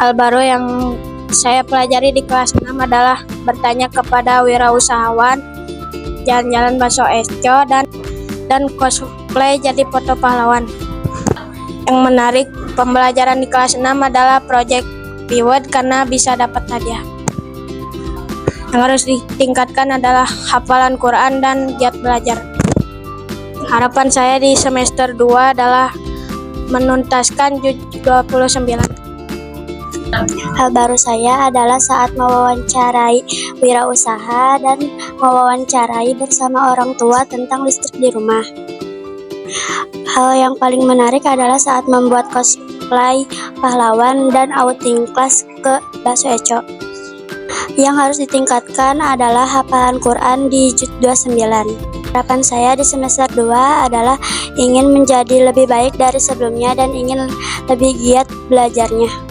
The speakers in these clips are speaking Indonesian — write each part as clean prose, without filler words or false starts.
Hal baru yang saya pelajari di kelas 6 adalah bertanya kepada wirausahawan, jalan-jalan bakso Eco, dan cosplay jadi foto pahlawan. Yang menarik pembelajaran di kelas 6 adalah project reward karena bisa dapat hadiah. Yang harus ditingkatkan adalah hafalan Quran dan giat belajar. Harapan saya di semester 2 adalah menuntaskan juz 29. Hal baru saya adalah saat mewawancarai wirausaha dan mewawancarai bersama orang tua tentang listrik di rumah. Hal yang paling menarik adalah saat membuat cosplay pahlawan dan outing kelas ke bakso Eco. Yang harus ditingkatkan adalah hafalan Quran di juz 29. Harapan saya di semester 2 adalah ingin menjadi lebih baik dari sebelumnya dan ingin lebih giat belajarnya.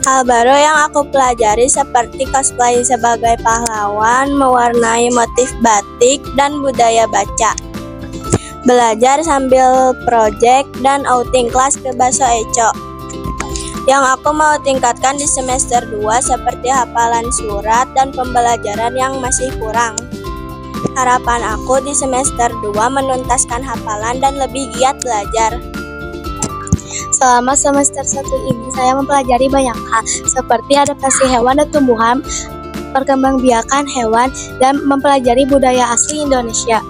Hal baru yang aku pelajari seperti cosplay sebagai pahlawan, mewarnai motif batik, dan budaya baca. Belajar sambil project dan outing kelas ke bakso Eco. Yang aku mau tingkatkan di semester 2 seperti hafalan surat dan pembelajaran yang masih kurang. Harapan aku di semester 2 menuntaskan hafalan dan lebih giat belajar. Selama semester 1 ini saya mempelajari banyak hal seperti adaptasi hewan dan tumbuhan, perkembangbiakan hewan, dan mempelajari budaya asli Indonesia.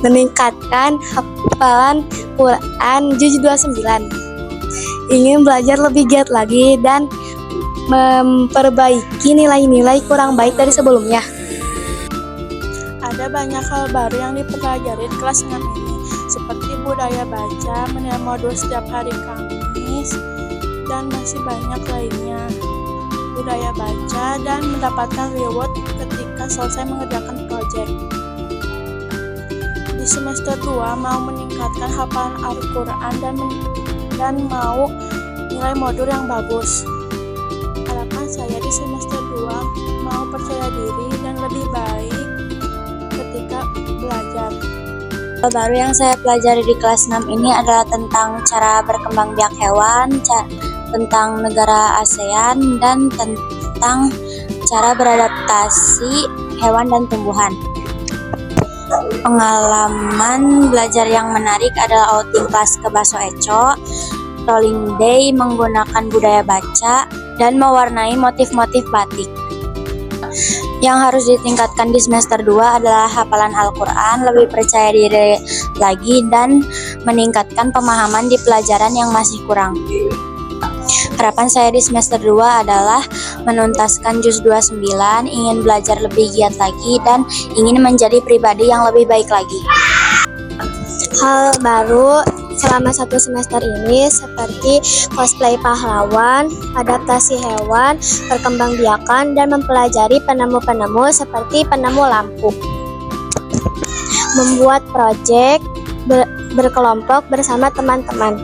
Meningkatkan hafalan Quran juz 29. Ingin belajar lebih giat lagi dan memperbaiki nilai-nilai kurang baik dari sebelumnya. Ada banyak hal baru yang dipelajari di kelas 6 ini, seperti budaya baca, menilai modul setiap hari Kamis, dan masih banyak lainnya. Budaya baca dan mendapatkan reward ketika selesai mengerjakan proyek. Di semester 2 mau meningkatkan hafalan Al-Quran dan mau nilai modul yang bagus. Harapan saya di semester 2 mau percaya diri dan lebih baik ketika belajar. Hal baru yang saya pelajari di kelas 6 ini adalah tentang cara berkembang biak hewan, tentang negara ASEAN, dan tentang cara beradaptasi hewan dan tumbuhan. Pengalaman belajar yang menarik adalah outing kelas ke bakso Eco, rolling day menggunakan budaya baca, dan mewarnai motif-motif batik. Yang harus ditingkatkan di semester 2 adalah hafalan Al-Quran, lebih percaya diri lagi, dan meningkatkan pemahaman di pelajaran yang masih kurang. Harapan saya di semester 2 adalah menuntaskan juz 29, ingin belajar lebih giat lagi, dan ingin menjadi pribadi yang lebih baik lagi. Hal baru selama 1 semester ini seperti cosplay pahlawan, adaptasi hewan, perkembangbiakan, dan mempelajari penemu-penemu seperti penemu lampu. Membuat proyek berkelompok bersama teman-teman.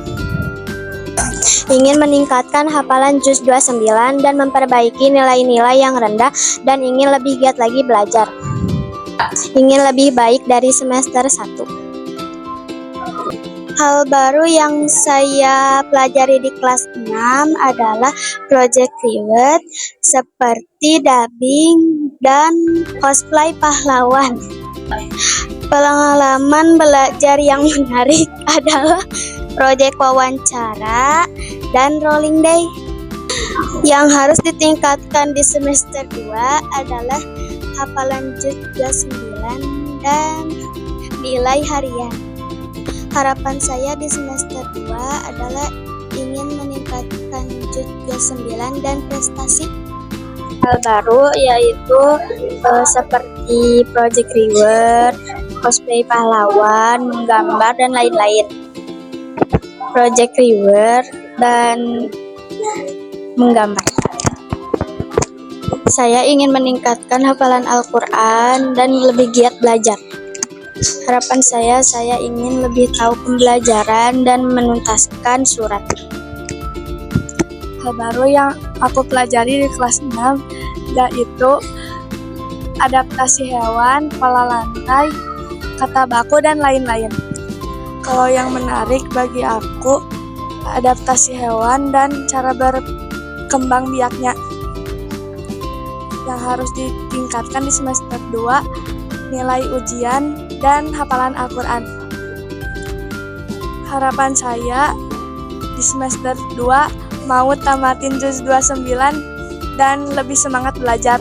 Ingin meningkatkan hafalan juz 29 dan memperbaiki nilai-nilai yang rendah dan ingin lebih giat lagi belajar. Ingin lebih baik dari semester 1. Hal baru yang saya pelajari di kelas 6 adalah project reward seperti dubbing dan cosplay pahlawan. Pengalaman belajar yang menarik adalah project wawancara dan rolling day. Yang harus ditingkatkan di semester 2 adalah hafalan juz 29 dan nilai harian. Harapan saya di semester 2 adalah ingin meningkatkan juz 29 dan prestasi. Hal baru yaitu seperti project reward, cosplay pahlawan, menggambar, dan lain-lain. Project reward dan menggambar. Saya ingin meningkatkan hafalan Al-Quran dan lebih giat belajar. Harapan saya ingin lebih tahu pembelajaran dan menuntaskan surat. Hal baru yang aku pelajari di kelas 6 yaitu adaptasi hewan, pola lantai, kata baku, dan lain-lain. Kalau yang menarik bagi aku, adaptasi hewan dan cara kembang biaknya yang harus ditingkatkan di semester 2, nilai ujian dan hafalan Al-Quran. Harapan saya di semester 2 mau tamatin juz 29 dan lebih semangat belajar.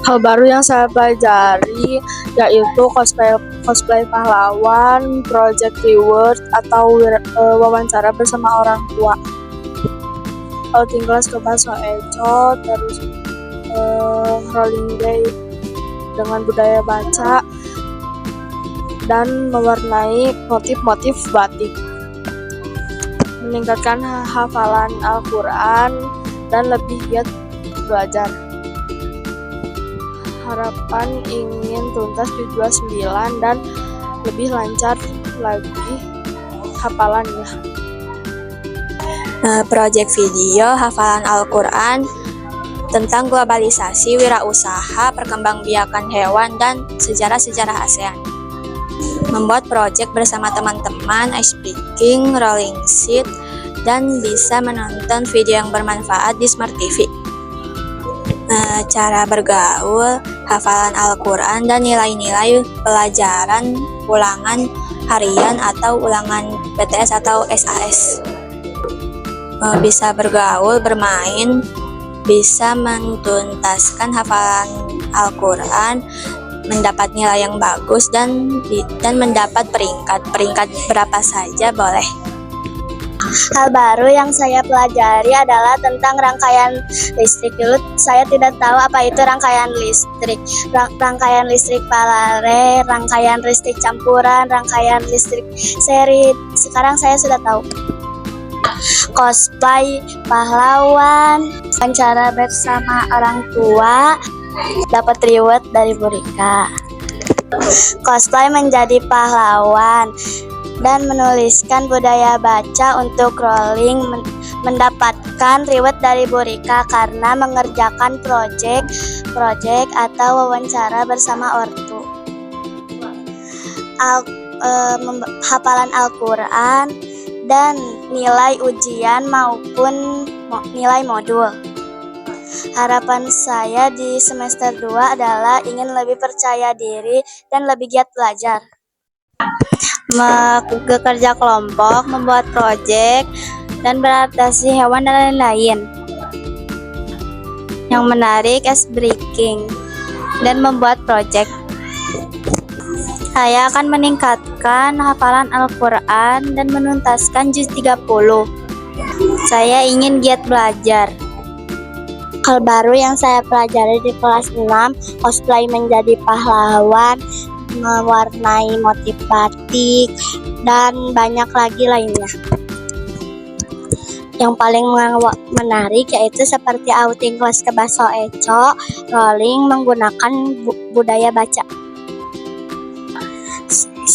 Hal baru yang saya pelajari yaitu cosplay pahlawan, project reward atau wawancara bersama orang tua. Outing kelas ke Baso Eco, terus rolling day dengan budaya baca dan mewarnai motif-motif batik, meningkatkan hafalan Al-Quran dan lebih giat belajar. Harapan ingin tuntas di 29 dan lebih lancar lagi hafalannya. Project video hafalan Al-Quran tentang globalisasi, wirausaha, perkembangbiakan hewan, dan sejarah-sejarah ASEAN. Membuat proyek bersama teman-teman, ice breaking, rolling sheet, dan bisa menonton video yang bermanfaat di Smart TV. Cara bergaul, hafalan Al-Quran, dan nilai-nilai pelajaran ulangan harian atau ulangan PTS atau SAS. Bisa bergaul, bermain, bisa mentuntaskan hafalan Al-Quran, mendapat nilai yang bagus, dan mendapat peringkat berapa saja boleh. Hal baru yang saya pelajari adalah tentang rangkaian listrik. Dulu saya tidak tahu apa itu rangkaian listrik. Rangkaian listrik paralel, rangkaian listrik campuran, rangkaian listrik seri. Sekarang saya sudah tahu. Cosplay pahlawan, wawancara bersama orang tua, dapat reward dari Bu Rika. Cosplay menjadi pahlawan dan menuliskan budaya baca untuk rolling, mendapatkan reward dari Bu Rika karena mengerjakan project atau wawancara bersama ortu. Hafalan Al-Quran dan nilai ujian maupun nilai modul. Harapan saya di semester 2 adalah ingin lebih percaya diri dan lebih giat belajar. Bekerja kelompok, membuat proyek, dan beradaptasi hewan dan lain-lain. Yang menarik, ice breaking, dan membuat proyek. Saya akan meningkatkan hafalan Al-Quran dan menuntaskan juz 30. Saya ingin giat belajar. Hal baru yang saya pelajari di kelas 6, cosplay menjadi pahlawan, mewarnai motif batik, dan banyak lagi lainnya. Yang paling menarik yaitu seperti outing kelas ke Baso Eco, rolling menggunakan budaya baca.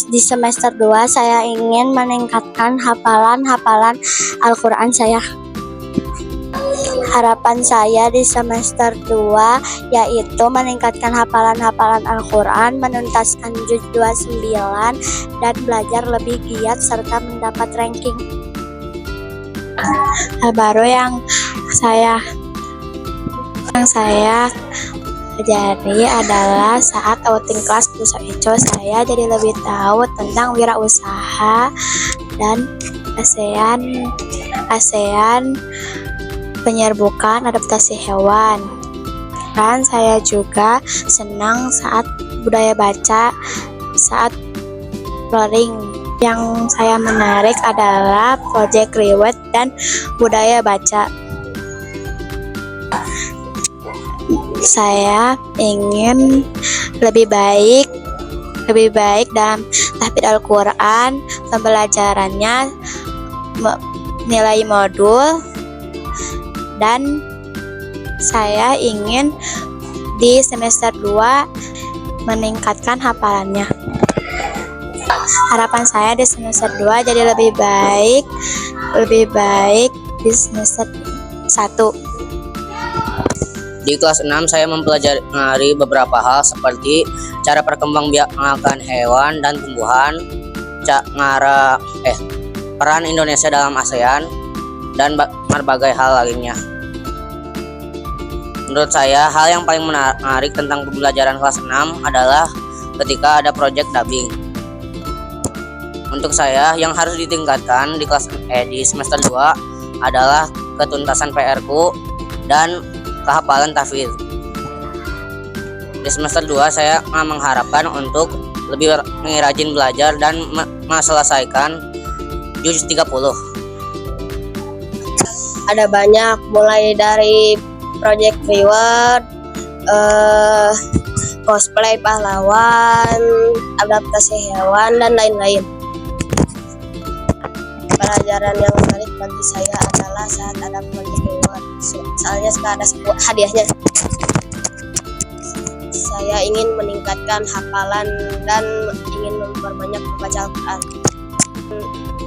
Di semester 2 saya ingin meningkatkan hafalan Al-Quran saya. Harapan saya di semester 2 yaitu meningkatkan hafalan Al-Quran, menuntaskan juz 29, dan belajar lebih giat serta mendapat ranking. Hal baru yang saya pelajari adalah saat outing kelas Baso Eco, saya jadi lebih tahu tentang wirausaha dan ASEAN, penyerbukan adaptasi hewan. Dan saya juga senang saat budaya baca, saat rolling. Yang saya menarik adalah project reward dan budaya baca. Saya ingin lebih baik dalam tahfidz Al-Quran, pembelajarannya, nilai modul, dan saya ingin di semester 2 meningkatkan hafalannya. Harapan saya di semester 2 jadi lebih baik di semester 1. Di kelas 6 saya mempelajari beberapa hal seperti cara perkembangbiakan hewan dan tumbuhan, peran Indonesia dalam ASEAN, dan berbagai hal lainnya. Menurut saya, hal yang paling menarik tentang pembelajaran kelas 6 adalah ketika ada project dubbing. Untuk saya, yang harus ditingkatkan di semester 2 adalah ketuntasan PR-ku dan kehafalan tahfidz. Di semester 2 saya mengharapkan untuk lebih rajin belajar dan menyelesaikan juz 30. Ada banyak, mulai dari project reward, cosplay pahlawan, adaptasi hewan, dan lain-lain. Pelajaran yang menarik bagi saya adalah saat ada project reward, soalnya suka ada hadiahnya. Saya ingin meningkatkan hafalan dan ingin memperbanyak membaca Al-Quran,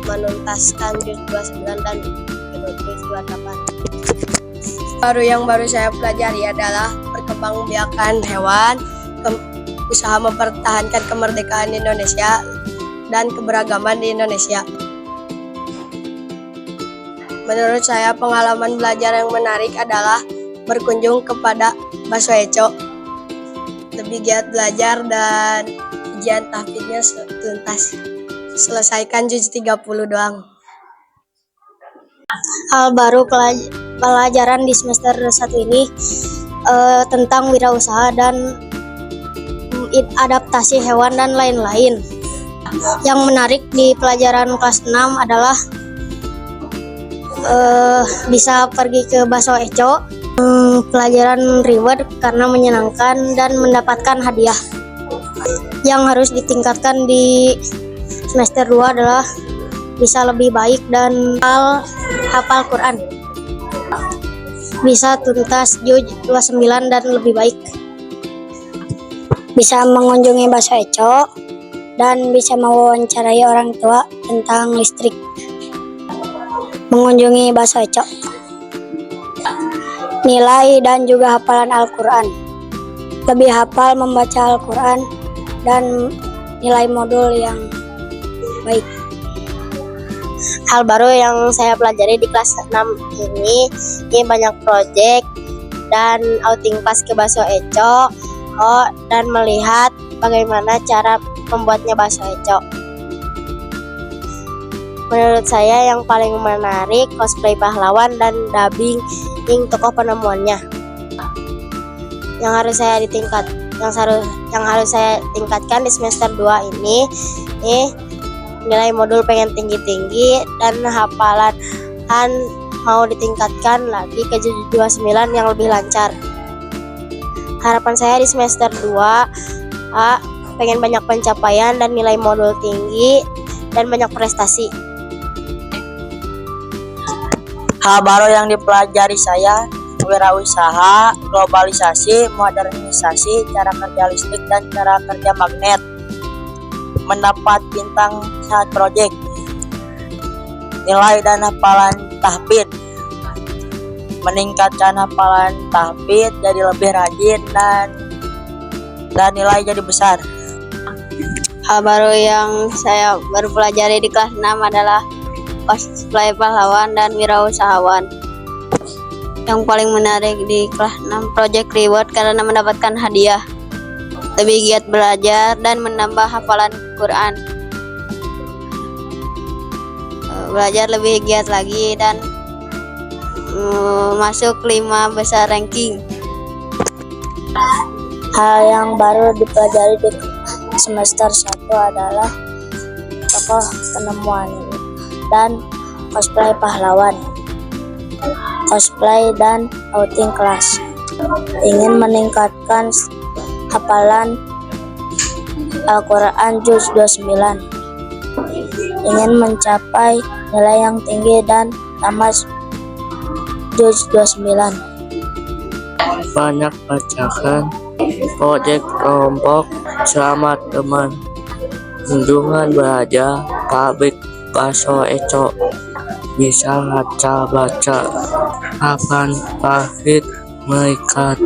menuntaskan juz 29 dan juz 28. Yang baru saya pelajari adalah perkembangbiakan hewan, usaha mempertahankan kemerdekaan Indonesia, dan keberagaman di Indonesia. Menurut saya, pengalaman belajar yang menarik adalah berkunjung kepada Baso Eco. Lebih giat belajar dan ujian tahfidznya tuntas. Selesaikan juz 30 doang. Hal baru pelajaran di semester 1 ini tentang wirausaha dan adaptasi hewan dan lain-lain. Yang menarik di pelajaran kelas 6 adalah bisa pergi ke Baso Eco, pelajaran reward karena menyenangkan dan mendapatkan hadiah. Yang harus ditingkatkan di semester 2 adalah bisa lebih baik dan hafal Quran, bisa tuntas juz 29 dan lebih baik, bisa mengunjungi Baso Eco, dan bisa mewawancarai orang tua tentang listrik. Mengunjungi Baso Eco, nilai dan juga hafalan Al-Quran, lebih hafal membaca Al-Quran dan nilai modul yang baik. Hal baru yang saya pelajari di kelas 6 ini banyak project dan outing pas ke Baso Eco dan melihat bagaimana cara membuatnya Baso Eco. Menurut saya yang paling menarik cosplay pahlawan dan dubbing tokoh penemuannya. Yang harus saya tingkatkan di semester 2 ini nilai modul pengen tinggi-tinggi dan hafalan mau ditingkatkan lagi ke juz 29 yang lebih lancar. Harapan saya di semester 2 pengen banyak pencapaian dan nilai modul tinggi dan banyak prestasi. Hal baru yang dipelajari saya, wirausaha, globalisasi, modernisasi, cara kerja listrik, dan cara kerja magnet. Mendapat bintang saat proyek, nilai dan hafalan tahfidz, meningkatkan hafalan tahfidz jadi lebih rajin dan nilai jadi besar. Hal baru yang saya baru pelajari di kelas 6 adalah cosplay pahlawan dan wirausahawan. Yang paling menarik di kelas 6 project reward karena mendapatkan hadiah, lebih giat belajar dan menambah hafalan Quran, belajar lebih giat lagi dan masuk 5 besar ranking. Hal yang baru dipelajari di semester 1 adalah tokoh penemuan dan cosplay pahlawan, cosplay dan outing kelas. Ingin meningkatkan hafalan Al-Quran juz 29, ingin mencapai nilai yang tinggi dan tamat juz 29. Banyak bacakan proyek kelompok, selamat teman, kunjungan belajar pabrik Baso Eco, bisa baca-baca, kapan tahfidz meningkat.